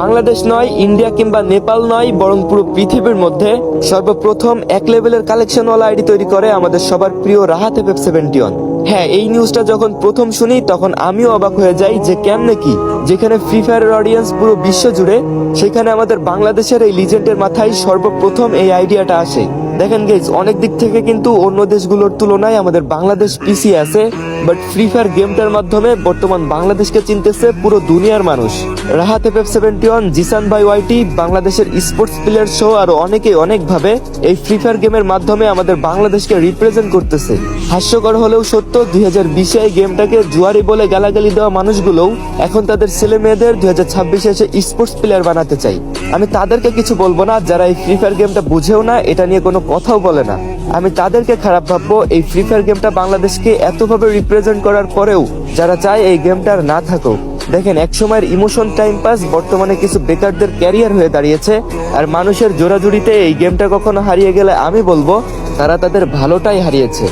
বাংলাদেশ নয়, ইন্ডিয়া কিংবা নেপাল নয়, বরং পুরো পৃথিবীর মধ্যে সর্বপ্রথম এক লেভেলের কালেকশনওয়ালা আইডি তৈরি করে আমাদের সবার প্রিয় রাহাত FF71। হ্যাঁ, এই নিউজটা যখন প্রথম শুনি তখন আমিও অবাক হয়ে যাই যে কেমনে কি, যেখানে ফ্রি ফায়ারের অডিয়েন্স পুরো বিশ্ব জুড়ে, সেখানে আমাদের বাংলাদেশের এই লিজেন্ডের মাথায় সর্বপ্রথম এই আইডিয়াটা আসে। দেখেন গাইজ, অনেক দিক থেকে কিন্তু অন্য দেশগুলোর তুলনায় আমাদের বাংলাদেশ পিছিয়ে আছে, বাট ফ্রি ফায়ার গেমটার মাধ্যমে বর্তমান বাংলাদেশকে চিনতেছে পুরো দুনিয়ার মানুষ। রাহাত FF71, জিসান ভাই ওয়াইটি, বাংলাদেশের স্পোর্টস প্লেয়ার সহ আরো অনেকেই অনেকভাবে এই ফ্রি ফায়ার গেমের মাধ্যমে আমাদের বাংলাদেশকে রিপ্রেজেন্ট করতেছে। হাস্যকর হলেও সত্য, 2020-এ এই গেমটাকে জুয়ারি বলে গালাগালি দেওয়া মানুষগুলোও এখন তাদের ছেলে মেয়েদের 2026-এ এসে স্পোর্টস প্লেয়ার বানাতে চাই। আমি তাদেরকে কিছু বলবো না যারা এই ফ্রি ফায়ার গেমটা বুঝেও না, এটা নিয়ে কোনো কথাও বলে না। আমি তাদেরকে খারাপ ভাববো এই ফ্রি ফায়ার গেমটা বাংলাদেশকে এতভাবে রিপ্রেজেন্ট করার পরেও যারা চায় এই গেমটা আর না থাকুক। দেখেন, এক সময়ের ইমোশন টাইম পাস বর্তমানে কিছু বেকারদের ক্যারিয়ার হয়ে দাঁড়িয়েছে। আর মানুষের জোরাজুরিতে এই গেমটা কখনো হারিয়ে গেলে আমি বলবো তারা তাদের ভালোটাই হারিয়েছে।